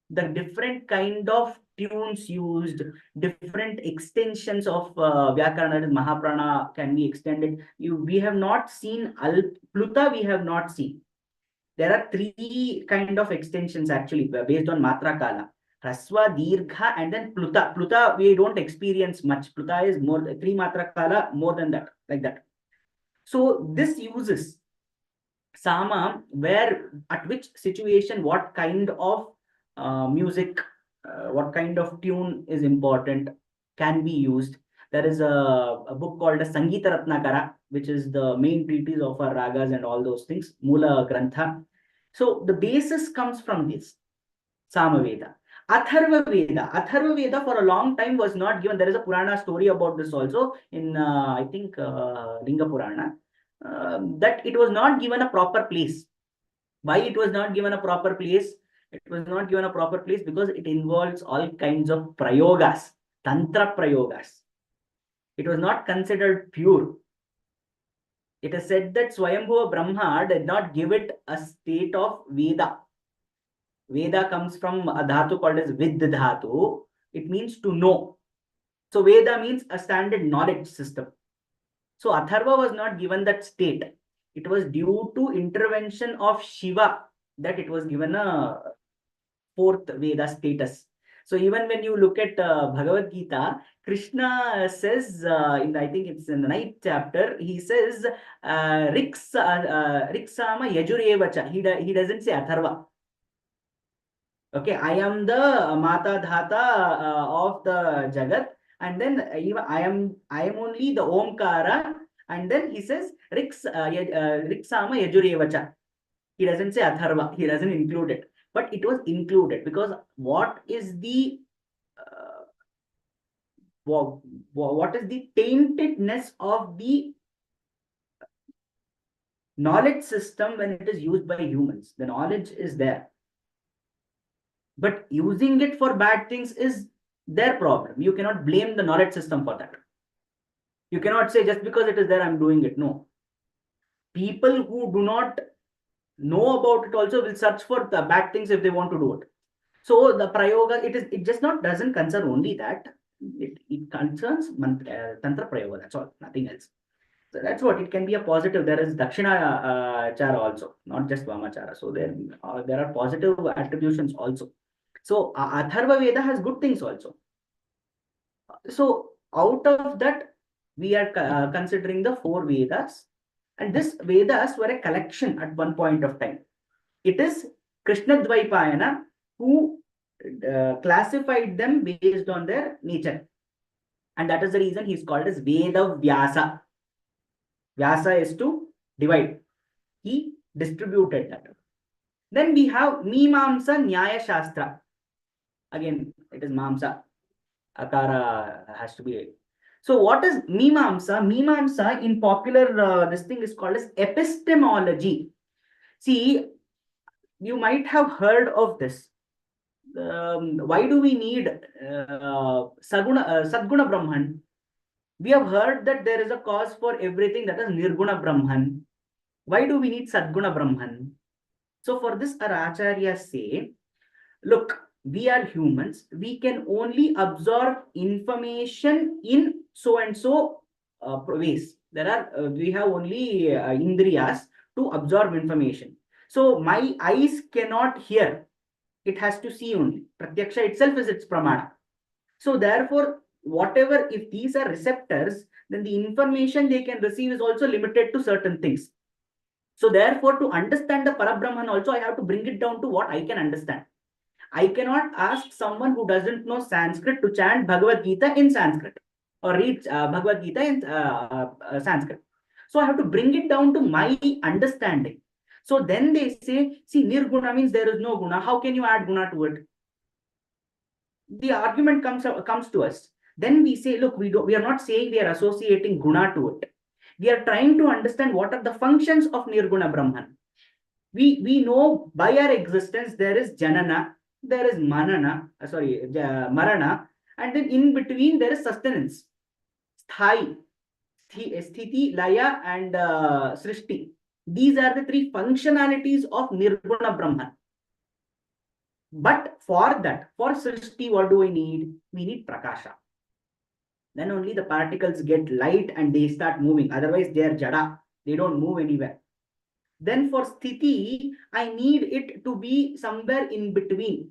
the different kind of tunes used, different extensions of Vyakarana, Mahaprana can be extended. We have not seen Pluta, we have not seen. There are three kind of extensions actually based on Matra Kala. Rasva, Dirgha, and then Pluta. Pluta, we don't experience much. Pluta is more, 3 Matra Kala, more than that, like that. So this uses Sama, where, at which situation, what kind of music, what kind of tune is important, can be used. There is a book called a Sangeeta Ratnakara, which is the main treatise of our ragas and all those things, Mula Grantha. So the basis comes from this, Samaveda. Atharva Veda for a long time was not given. There is a Purana story about this also in, I think, Linga Purana, that it was not given a proper place. Why it was not given a proper place? It was not given a proper place because it involves all kinds of prayogas, tantra prayogas. It was not considered pure. It is said that Swayambhuva Brahma did not give it a state of Veda. Veda comes from a dhatu called as Vid dhatu. It means to know. So Veda means a standard knowledge system. So Atharva was not given that state. It was due to intervention of Shiva that it was given a 4th Veda status. So even when you look at Bhagavad Gita, Krishna says, I think it's in the 9th chapter, he says, Riksama Yajurevacha. He doesn't say Atharva. Okay, I am the Mata Dhata of the Jagat, and then I am only the Omkara, and then he says Riksama Yajurevacha. He doesn't say Atharva. He doesn't include it, but it was included because what is the taintedness of the knowledge system when it is used by humans? The knowledge is there, but using it for bad things is their problem. You cannot blame the knowledge system for that. You cannot say just because it is there, I'm doing it. No. People who do not know about it also will search for the bad things if they want to do it. So the prayoga, it just doesn't concern only that. It concerns tantra prayoga. That's all, nothing else. So that's what it can be a positive. There is Dakshina Chara also, not just Vamachara. So there are positive attributions also. So Atharva Veda has good things also. So out of that, we are considering the 4 Vedas, and this Vedas were a collection at one point of time. It is Krishna Dvaipayana who classified them based on their nature, and that is the reason he is called as Veda Vyasa. Vyasa is to divide. He distributed that. Then we have Mimamsa Nyaya Shastra. Again, it is Mamsa. Akara has to be. So what is Mimamsa? Mimamsa in popular, this thing is called as epistemology. See, you might have heard of this. Why do we need Sadguna Brahman? We have heard that there is a cause for everything, that is Nirguna Brahman. Why do we need Sadguna Brahman? So for this, our Acharyas say, look, we are humans. We can only absorb information in so and so ways. We have only indriyas to absorb information. So my eyes cannot hear. It has to see only. Pratyaksha itself is its pramana. So therefore, whatever, if these are receptors, then the information they can receive is also limited to certain things. So therefore, to understand the Parabrahman also, I have to bring it down to what I can understand. I cannot ask someone who doesn't know Sanskrit to chant Bhagavad Gita in Sanskrit or read Bhagavad Gita in Sanskrit. So I have to bring it down to my understanding. So then they say, see, Nirguna means there is no guna. How can you add guna to it? The argument comes to us. Then we say, look, we are not saying we are associating guna to it. We are trying to understand what are the functions of Nirguna Brahman. We know by our existence there is Janana, there is Marana, and then in between there is sustenance. Sthai, Sthiti, Laya, and Srishti. These are the three functionalities of Nirguna Brahman. But for that, for Srishti, what do we need? We need Prakasha. Then only the particles get light and they start moving. Otherwise, they are Jada. They don't move anywhere. Then for Sthiti, I need it to be somewhere in between.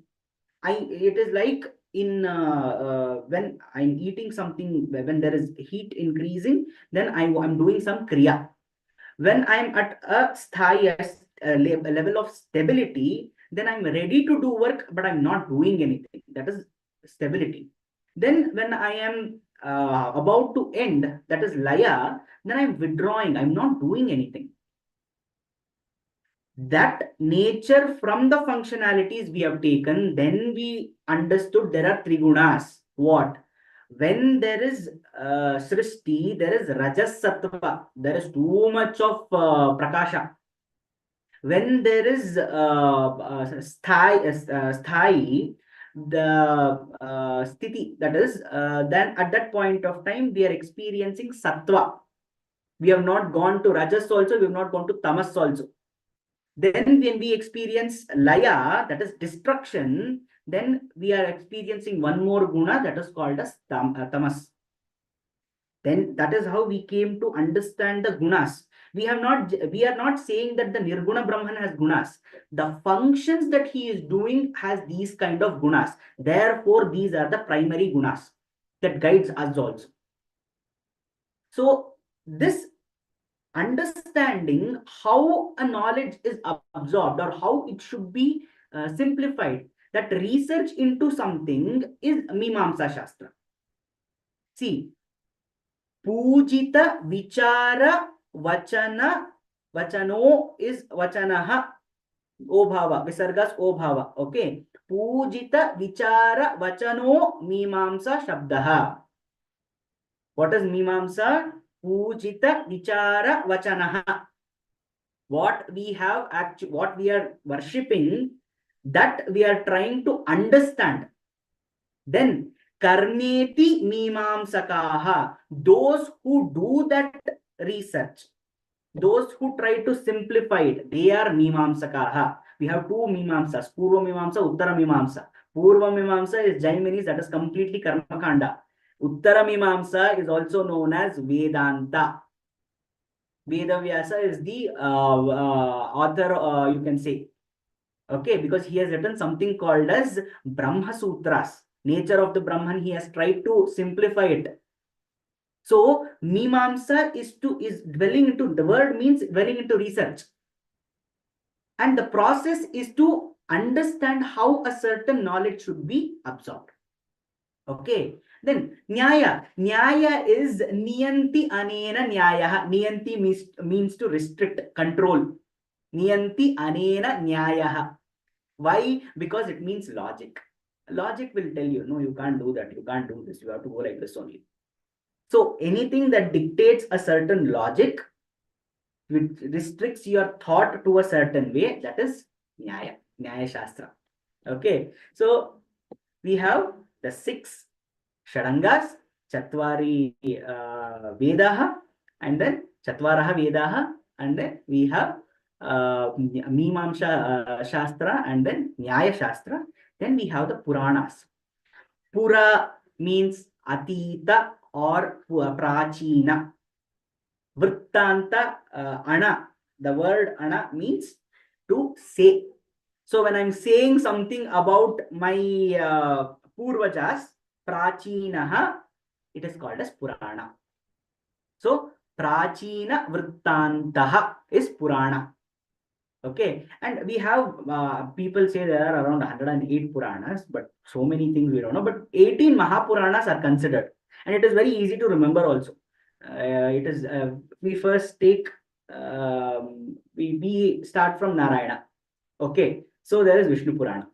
It is like in when I'm eating something, when there is heat increasing, then I'm doing some Kriya. When I'm at a level of stability, then I'm ready to do work, but I'm not doing anything. That is stability. Then when I am about to end, that is Laya, then I'm withdrawing. I'm not doing anything. That nature from the functionalities we have taken, then we understood there are three gunas. What? When there is Srishti, there is Rajas Sattva. There is too much of Prakasha. When there is Sthai, the Sthiti, that is, then at that point of time, we are experiencing Sattva. We have not gone to Rajas also, we have not gone to Tamas also. Then when we experience Laya, that is destruction, then we are experiencing one more guna that is called as tamas. Then that is how we came to understand the gunas. We are not saying that the Nirguna Brahman has gunas. The functions that he is doing has these kind of gunas. Therefore, these are the primary gunas that guides us also. So this understanding how a knowledge is absorbed or how it should be simplified, that research into something is Mimamsa Shastra. See, Pujita Vichara Vachano is Vachanaha, Obhava, Visargas Obhava. Okay. Pujita Vichara Vachano Mimamsa Shabdaha. What is Mimamsa? Pujita Vichara Vachanaha. What we are worshipping, that we are trying to understand. Then Karneti Mimamsakaha, those who do that research, those who try to simplify it, they are Mimamsakaha. We have two Mimamsas, Purva Mimamsa, Uttara Mimamsa. Purva Mimamsa is Jaimanis, that is completely Karmakanda. Uttara Mimamsa is also known as Vedanta. Vedavyasa is the author, you can say. Okay, because he has written something called as Brahma Sutras. Nature of the Brahman, he has tried to simplify it. So, Mimamsa is dwelling into, the word means dwelling into research. And the process is to understand how a certain knowledge should be absorbed. Okay. Then Nyaya. Nyaya is Niyanti Anena Nyaya. Niyanti means to restrict, control. Niyanti Anena Nyaya. Why? Because it means logic. Logic will tell you, no, you can't do that. You can't do this. You have to go like this only. So anything that dictates a certain logic, which restricts your thought to a certain way, that is Nyaya, Nyaya Shastra. Okay. So we have the 6 Shadangas, Chatvari Vedaha, and then Chatvaraha Vedaha, and then we have Mimamsa Shastra, and then Nyaya Shastra. Then we have the Puranas. Pura means Atita or Prachina. Vrittanta, Ana. The word Ana means to say. So when I'm saying something about my Purvajas, Prachinaha, it is called as Purana. So Prachina Vrittantaha is Purana. Okay, and we have people say there are around 108 Puranas, but so many things we don't know. But 18 Mahapuranas are considered, and it is very easy to remember also. It is we first take we start from Narayana. Okay, so there is Vishnu Purana.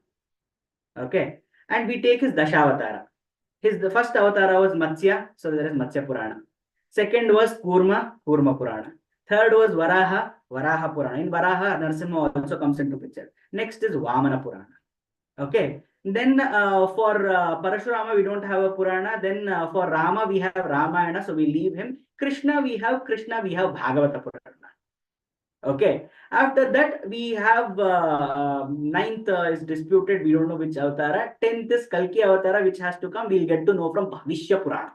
Okay, and we take his Dashavatara. The first avatara was Matsya, so there is Matsya Purana. Second was Kurma, Kurma Purana. Third was Varaha, Varaha Purana. In Varaha, Narasimha also comes into picture. Next is Vamana Purana. Okay. Then for Parashurama, we don't have a Purana. Then for Rama, we have Ramayana, so we leave him. Krishna, we have Bhagavata Purana. Okay. After that, we have ninth is disputed. We don't know which avatara. 10th is Kalki avatara, which has to come. We'll get to know from Bhavishya Purana.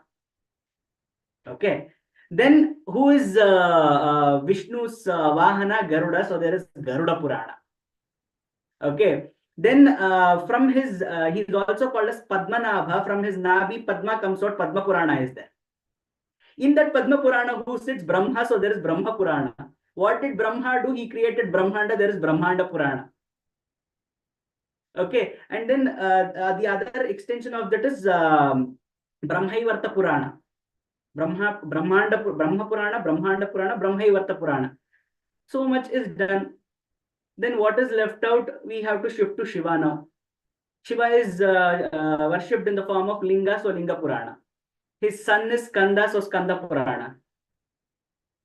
Okay. Then who is Vishnu's Vahana? Garuda. So there is Garuda Purana. Okay. Then from his, he's also called as Padmanabha. From his Nabi, Padma comes out. Padma Purana is there. In that Padma Purana, who sits? Brahma. So there is Brahma Purana. What did Brahma do? He created Brahmanda. There is Brahmanda Purana. Okay. And then the other extension of that is Brahmaivarta Purana. Brahma Purana, Brahmanda Purana, Brahmaivarta Purana. So much is done. Then what is left out? We have to shift to Shiva now. Shiva is worshipped in the form of Linga, so Linga Purana. His son is Skanda, so Skanda Purana.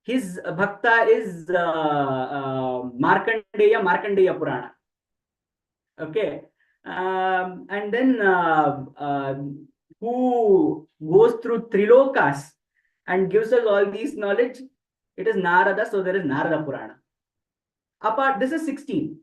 His bhakta is Markandeya, Markandeya Purana. Okay. And then who goes through Trilokas and gives us all these knowledge? It is Narada, so there is Narada Purana. Apart, this is 16.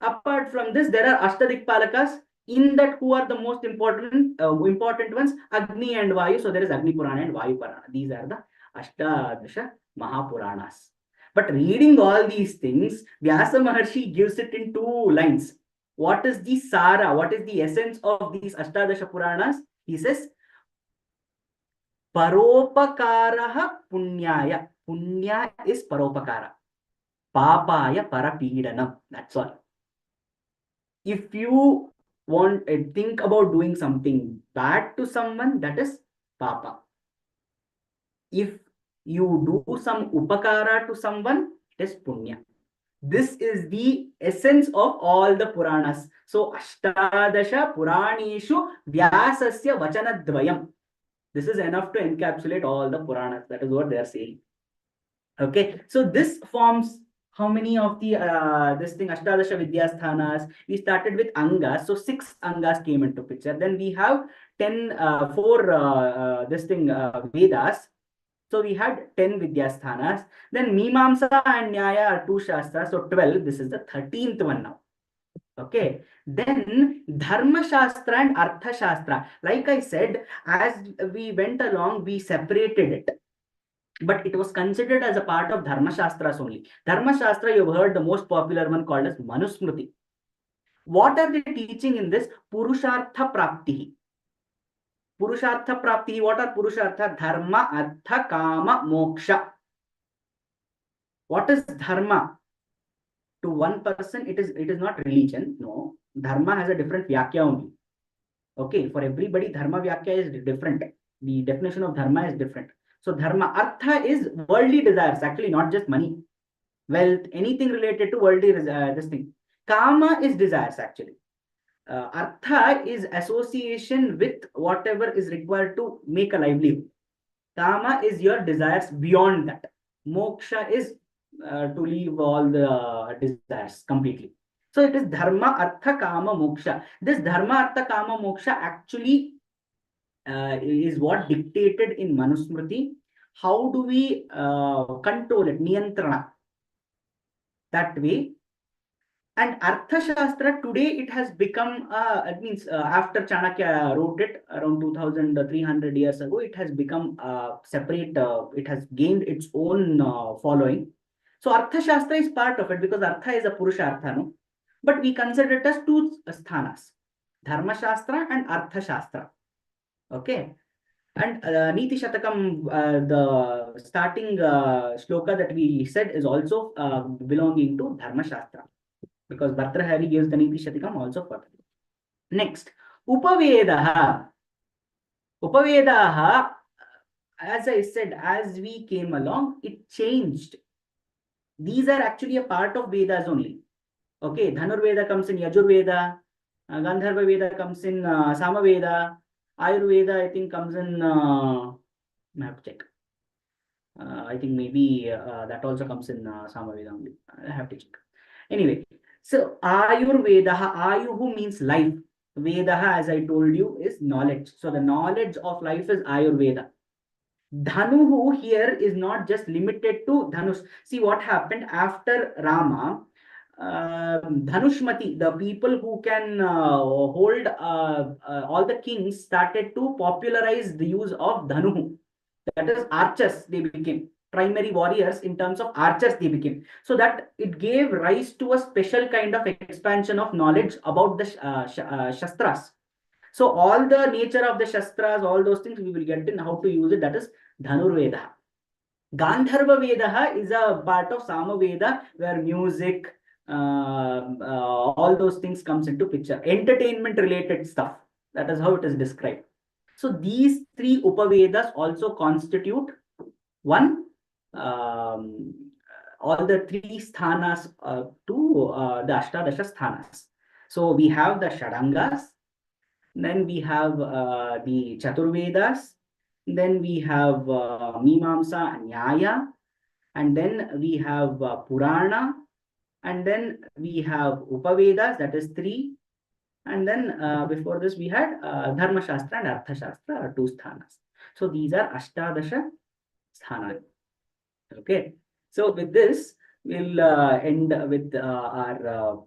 Apart from this, there are Ashtadikpalakas. In that, who are the most important ones? Agni and Vayu. So there is Agni Purana and Vayu Purana. These are the Ashtadasha Mahapuranas. But reading all these things, Vyasa Maharshi gives it in 2 lines. What is the Sara? What is the essence of these Ashtadasha Puranas? He says, Paropakaraha Punyaya. Punya is Paropakara. Papaya Parapidanam. That's all. If you want to think about doing something bad to someone, that is Papa. If you do some upakara to someone, it is Punya. This is the essence of all the Puranas. So, Ashtadasha Puranishu Vyasasya Vachanadvayam. This is enough to encapsulate all the Puranas. That is what they are saying. Okay. So, this forms how many of the this thing Ashtadasha Vidyasthanas? We started with Angas. So, 6 Angas came into picture. Then we have 4 Vedas. So we had 10 Vidyasthanas. Then Mimamsa and Nyaya are 2 Shastras. So 12. This is the 13th one now. Okay. Then Dharma Shastra and Artha Shastra. Like I said, as we went along, we separated it. But it was considered as a part of Dharma Shastras only. Dharma Shastra, you've heard the most popular one called as Manusmriti. What are they teaching in this? Purushartha Prapti. Purushartha Prapti. What are Purushartha? Dharma, Artha, Kama, Moksha. What is Dharma? To one person, it is not religion. No. Dharma has a different Vyakya only. Okay. For everybody, Dharma Vyakya is different. The definition of Dharma is different. So Dharma, Artha is worldly desires. Actually, not just money, wealth, anything related to worldly this thing. Kama is desires actually. Artha is association with whatever is required to make a livelihood. Kama is your desires beyond that. Moksha is to leave all the desires completely. So it is Dharma, Artha, Kama, Moksha. This Dharma, Artha, Kama, Moksha actually is what dictated in Manusmriti. How do we control it, niyantrana, that way? And Arthashastra today, it has become, it means after Chanakya wrote it around 2300 years ago, it has become separate, it has gained its own following. So Arthashastra is part of it because Artha is a Purusha Artha, no? But we consider it as two sthanas, Dharma Shastra and Arthashastra. Okay. And Niti Shatakam, the starting shloka that we said is also belonging to Dharma Shastra, because Bhartrahari gives the Niti Shatakam also for that. Next, Upavedaha. Upavedaha, as I said, as we came along, it changed. These are actually a part of Vedas only. Okay, Dhanurveda comes in Yajurveda, Gandharva Veda comes in Samaveda, Ayurveda, I think, comes in, I have to check. I think maybe that also comes in Samaveda only. I have to check. Anyway, so Ayurveda, Ayuhu means life. Vedaha, as I told you, is knowledge. So the knowledge of life is Ayurveda. Dhanuhu here is not just limited to Dhanush. See what happened after Rama. Dhanushmati, the people who can hold all the kings, started to popularize the use of Dhanuhu. That is, archers, they became primary warriors. In terms of archers, they became, so that it gave rise to a special kind of expansion of knowledge about the shastras. So all the nature of the shastras, all those things we will get in how to use it. That is Dhanurveda. Gandharva Veda is a part of Samaveda, where music, all those things comes into picture. Entertainment related stuff. That is how it is described. So these three Upavedas also constitute one, all the three sthanas to the Ashtadasha sthanas. So we have the Shadangas, then we have the Chaturvedas, then we have Mimamsa and Nyaya, and then we have Purana, and then we have Upavedas, that is three. And then before this, we had Dharma Shastra and Artha Shastra, are two sthanas. So these are Ashtadasha sthana. Okay. So with this, we'll end with our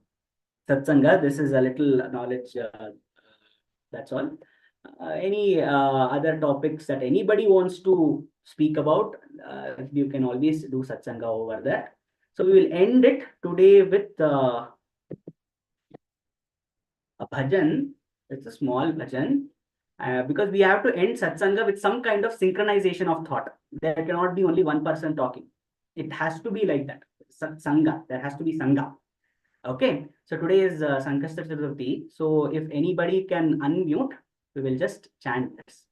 satsanga. This is a little knowledge. That's all. Any other topics that anybody wants to speak about, you can always do satsanga over there. So we will end it today with a bhajan. It's a small bhajan, because we have to end satsanga with some kind of synchronization of thought. There cannot be only one person talking. It has to be like that. Satsanga, there has to be sangha. Okay, so today is Sankashta Chaturthi. So if anybody can unmute, we will just chant this.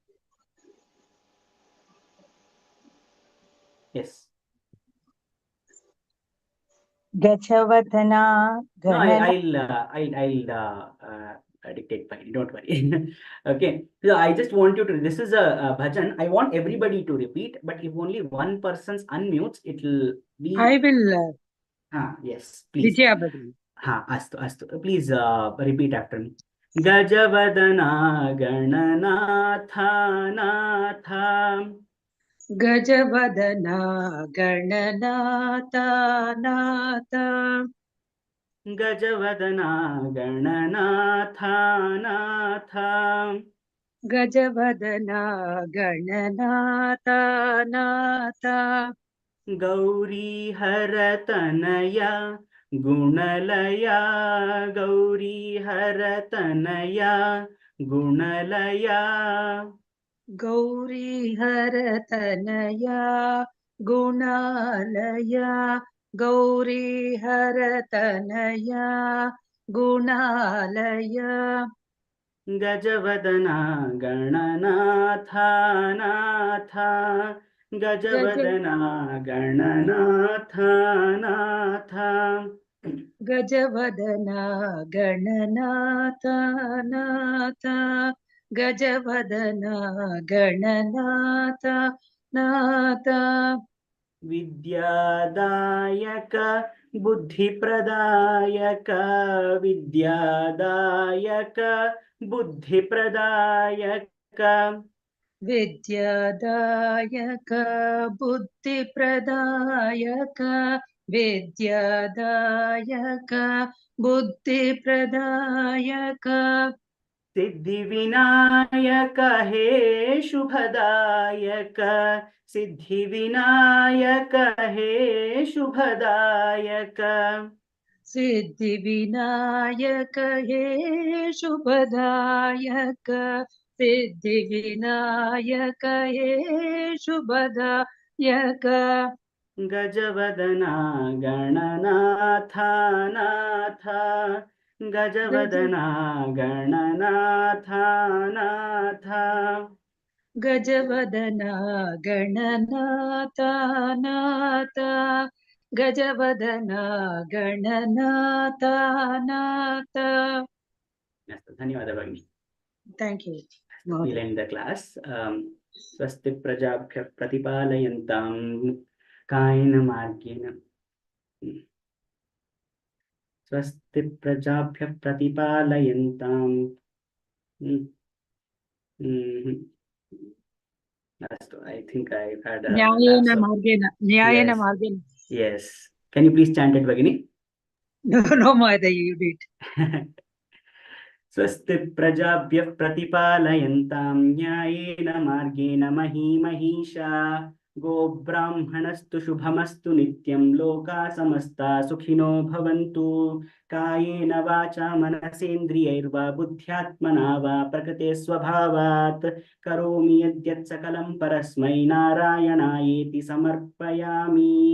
Yes. Gachavadana No, Ganana. I'll dictate fine. Don't worry. Okay. So I just want you to. This is a bhajan. I want everybody to repeat. But if only one person's unmutes, it will be. I will. Yes, please. Shri.Abhijith. Astu. Please repeat after me. Gajavadana Gananatha Natha. Gajavadana Gananata Nata. Gajavadana Gananatha Natha. Gajavadana Gananata Nata. Gauri Haratanaya Gunalaya. Gauri Haratanaya Gunalaya. Gauri Haratanaya Gunalaya. Gauri Haratanaya Gunalaya. Gajavadana Gananatha Natha. Gajavadana Gananatha Natha. Gajavadana Gananata Nata. Gajavadana Gananata Nata. Vidyadayaka Buddhipradayaka. Vidyadayaka Buddhipradayaka. विद्यादायक बुद्धिप्रदायक विद्यादायक बुद्धिप्रदायक Siddhi Vinayak हे शुभदायक सिद्धि विनायक हे शुभदायक सिद्धिविनायक हे शुभदायक सिद्धिविनायक हे शुभदायक गजवदना गणनाथा नाथ गजवदना गणनाथा नाथ गजवदना गणनाथा नाथ गजवदना गणनाथा नाथ धन्यवादः भगिनी. Thank you. We'll end the class. स्वस्ति प्रजाभ्यः प्रतिपालयन्तां कायेन मार्गेण स्वस्ति प्रजाभ्यः प्रतिपालयन्तां अस्तु, I think I had a न्यायेन lapse of- मार्गेण न्यायेन Yes. मार्गेण Yes. Can you please chant it, Bhagini? No Mother, you did. स्वस्ति प्रजाभ्यः प्रतिपालयन्तां न्यायेन मार्गेण महीमहीषा गोब्राह्मणस्तु शुभमस्तु नित्यं लोकाः समस्ताः सुखिनो भवन्तु कायेन वाचा मनसेन्द्रियैर्वा बुद्ध्यात्मना वा प्रकृते स्वभावात् करोमि यद्यत् सकलं परस्मै नारायणायेति समर्पयामि.